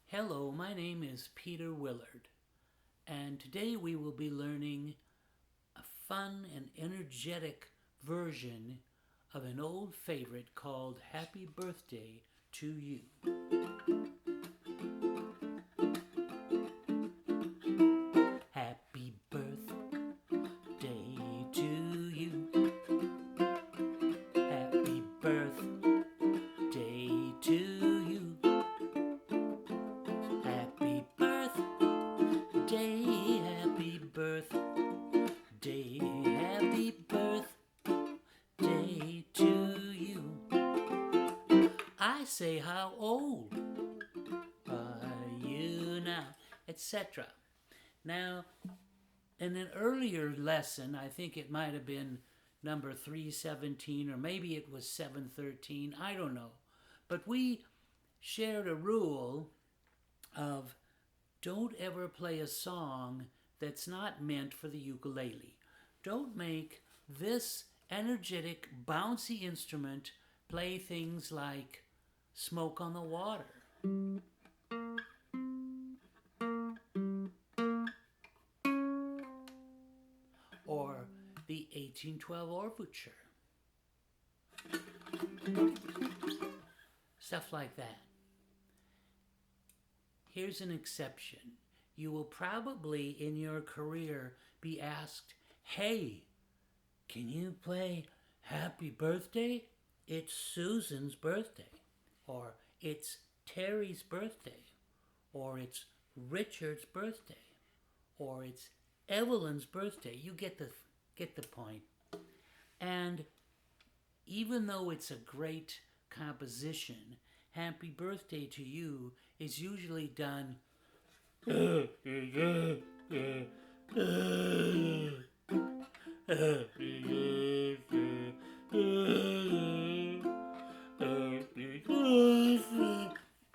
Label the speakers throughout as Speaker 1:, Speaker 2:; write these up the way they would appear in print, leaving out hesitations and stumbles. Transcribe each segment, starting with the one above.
Speaker 1: Hello, my name is Peter Willard, and today we will be learning a fun and energetic version of an old favorite called Happy Birthday to You. Happy birthday to you. Happy birthday to you. Happy birthday, happy birthday, happy birthday to you. I say, how old are you now? Etc. Now, in an earlier lesson, I think it might have been number 317 or maybe it was 713, I don't know. But we shared a rule of don't ever play a song that's not meant for the ukulele. Don't make this energetic, bouncy instrument play things like Smoke on the Water or the 1812 Overture. Stuff like that. Here's an exception. You will probably in your career be asked, hey, can you play Happy Birthday? It's Susan's birthday. Or it's Terry's birthday. Or it's Richard's birthday. Or it's Evelyn's birthday. You get the point. And even though it's a great composition, Happy Birthday to You is usually done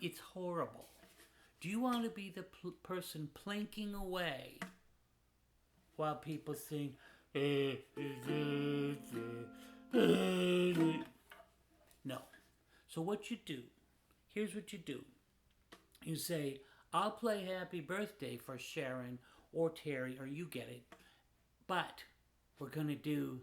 Speaker 1: it's horrible. Do you want to be the person plinking away while people sing? No. So what you do, here's what you do. You say, I'll play Happy Birthday for Sharon or Terry, or you get it, but we're going to do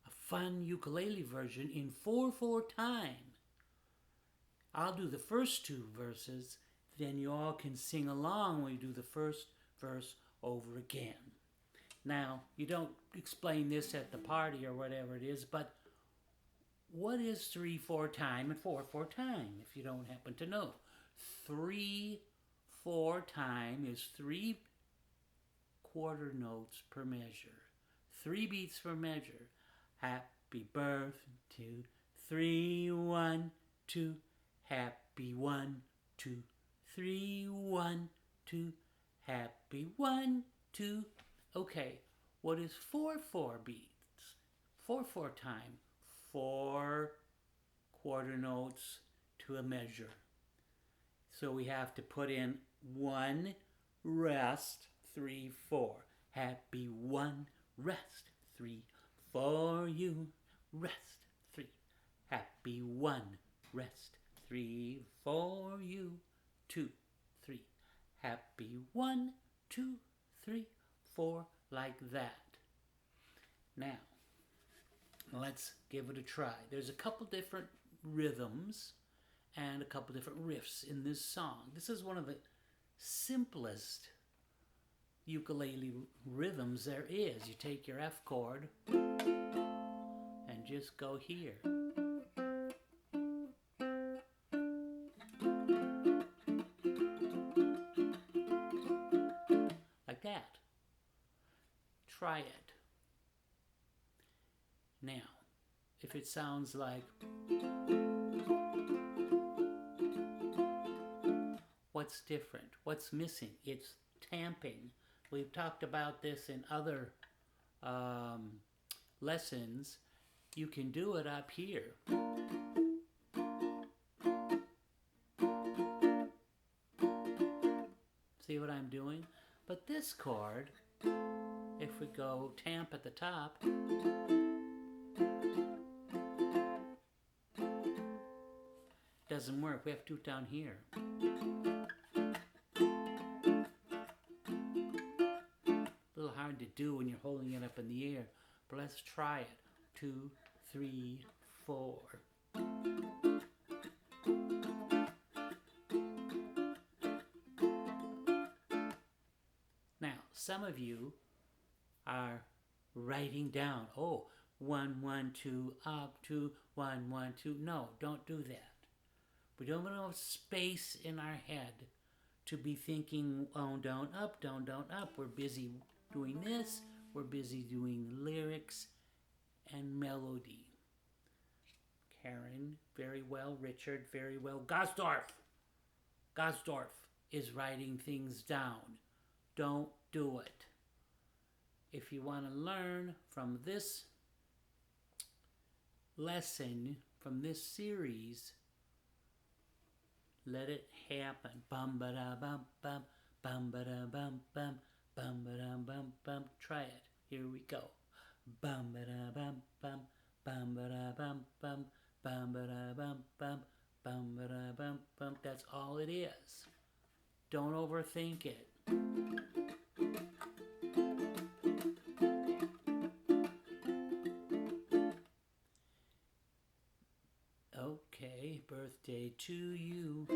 Speaker 1: a fun ukulele version in 4/4 time. I'll do the first two verses, then you all can sing along when you do the first verse over again. Now, you don't explain this at the party or whatever it is, but what is 3/4 time and 4/4 time, if you don't happen to know? 3/4 time is 3 quarter notes per measure. 3 beats per measure. Happy birthday, 3, 1, 2. Happy 1, 2, 3, 1, 2. Happy 1, 2. Okay, what is 4/4 beats? 4/4 time. 4 quarter notes to a measure. So we have to put in 1 rest, 3, 4. Happy 1 rest, 3 for you. Rest, 3. Happy 1 rest, 3 for you. 2, 3. Happy 1, 2, 3, 4, like that. Now, let's give it a try. There's a couple different rhythms and a couple different riffs in this song. This is one of the simplest ukulele rhythms there is. You take your F chord and just go here. Like that. Try it. Now, if it sounds like, what's different? What's missing? It's tamping. We've talked about this in other lessons. You can do it up here. See what I'm doing? But this chord, if we go tamp at the top, doesn't work. We have to do it down here. A little hard to do when you're holding it up in the air, but let's try it. 2, 3, 4. Now, some of you are writing down, oh, 1, 1, 2, up, 2, 1, 1, 2. No, don't do that. We don't have enough space in our head to be thinking, oh, down, up, down, down, up. We're busy doing this. We're busy doing lyrics and melody. Karen, very well. Richard, very well. Gosdorf is writing things down. Don't do it. If you want to learn from this lesson, from this series, let it happen. Bum ba da bum bum, bum ba da bum bum, bum ba da bum bum. Try it. Here we go. Bum ba da bum bum, bum ba da bum bum, bum ba da bum bum, bum ba da bum bum. That's all it is. Don't overthink it. Okay, birthday to you.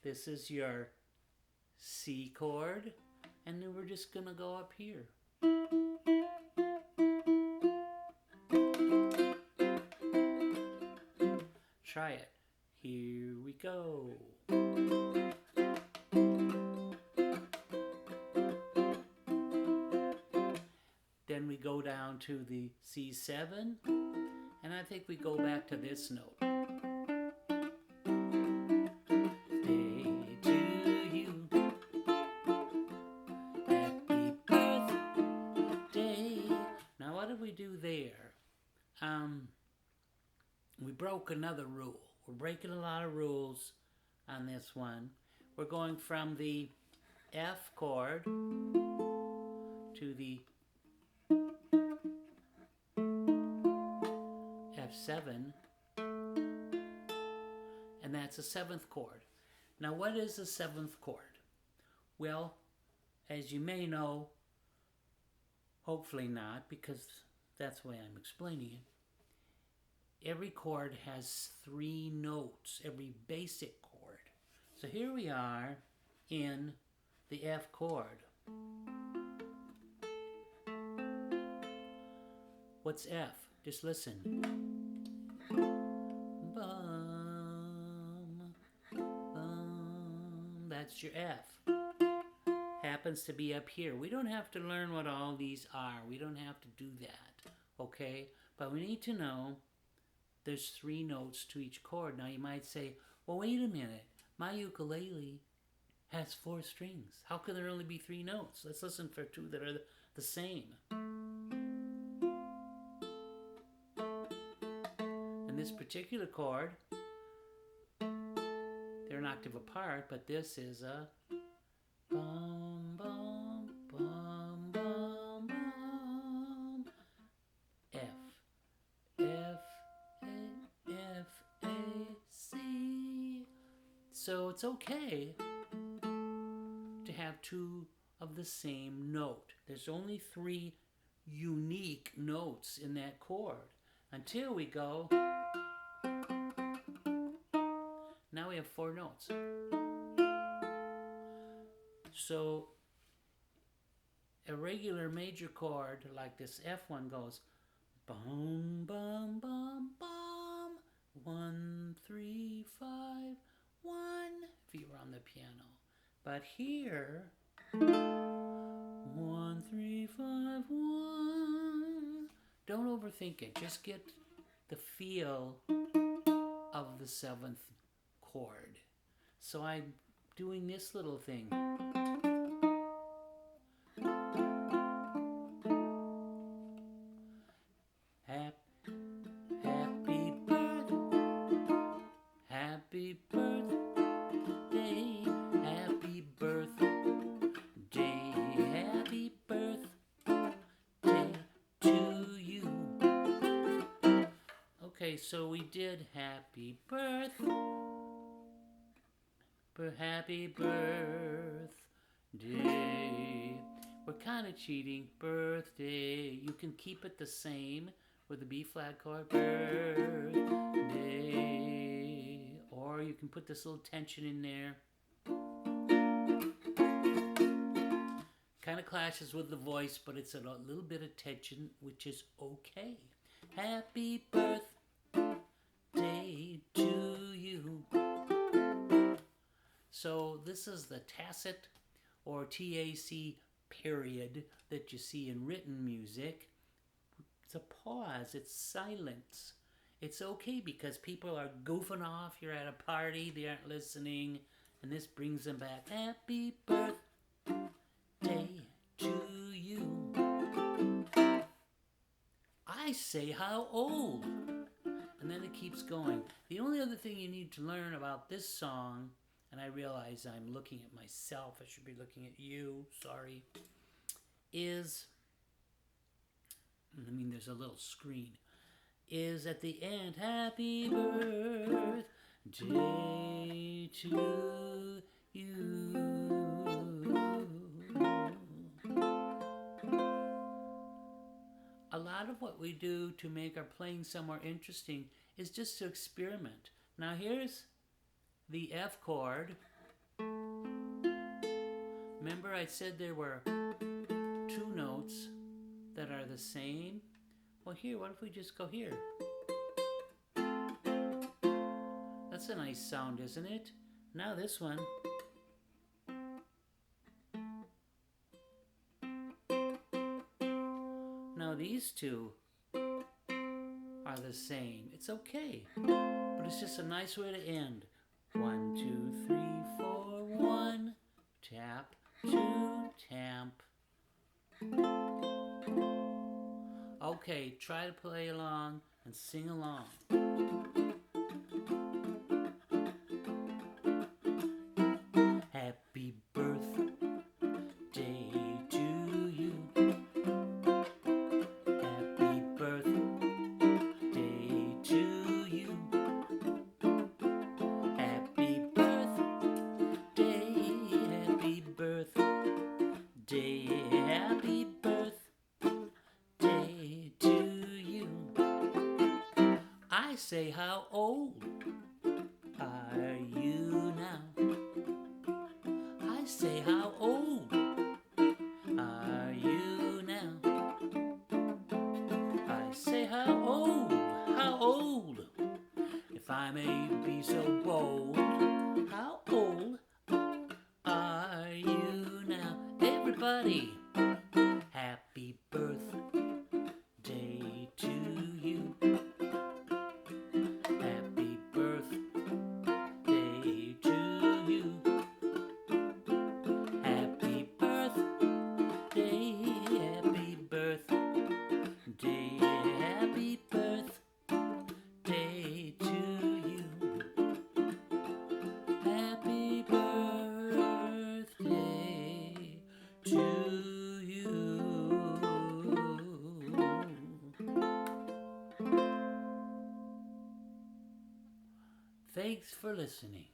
Speaker 1: This is your C chord, and then we're just gonna go up here. Try it. Here we go. Then we go down to the C7, and I think we go back to this note. Day to you. Happy birthday. Now what did we do there? We broke another rule. We're breaking a lot of rules on this one. We're going from the F chord to the F7, and that's a 7th chord. Now what is a 7th chord? Well, as you may know, hopefully not, because that's the way I'm explaining it. Every chord has 3 notes, every basic chord. So here we are in the F chord. What's F? Just listen. Bum, bum. That's your F. Happens to be up here. We don't have to learn what all these are. We don't have to do that, okay? But we need to know there's 3 notes to each chord. Now you might say, well, wait a minute. My ukulele has 4 strings. How can there only be 3 notes? Let's listen for 2 that are the same. In this particular chord, they're an octave apart, but this is a bum, bum, bum, bum, bum. F, F, F, A, C. So it's okay to have 2 of the same note. There's only 3 unique notes in that chord until we go. Now we have 4 notes. So a regular major chord like this F1 goes bum, bum, bum, bum, 1, 3, 5, 1, if you were on the piano. But here, 1, 3, 5, 1. Don't overthink it. Just get the feel of the 7th chord. So I'm doing this little thing. Happy birthday, happy birthday, happy birthday to you. Okay, so we did happy happy birthday. We're kind of cheating. Birthday. You can keep it the same with the B flat chord. Birthday. Or you can put this little tension in there. Kind of clashes with the voice, but it's a little bit of tension, which is okay. Happy birthday to you. So this is the tacit or TAC period that you see in written music. It's a pause, it's silence. It's okay because people are goofing off, you're at a party, they aren't listening, and this brings them back. Happy birthday to you. I say how old. And then it keeps going. The only other thing you need to learn about this song, and I realize I'm looking at myself, I should be looking at you, sorry, is, there's a little screen, is at the end, happy birthday to you. A lot of what we do to make our playing somewhere interesting is just to experiment. Now here's the F chord. Remember I said there were two notes that are the same? Well here, what if we just go here? That's a nice sound, isn't it? Now this one. Now these two are the same. It's okay, but it's just a nice way to end. 1, 2, 3, 4, 1, tap, 2, tap. Okay, try to play along and sing along. Happy birthday to you. Happy birthday to you. Happy birthday, happy birthday, happy birthday to you. I say, how old are you now? I say, how old are you now? I say, how old, if I may be so bold, how old are you now? Everybody, happy birthday to you. Happy birthday to you. Happy birthday, happy birthday, happy birthday to you. Happy birthday to you. Thanks for listening.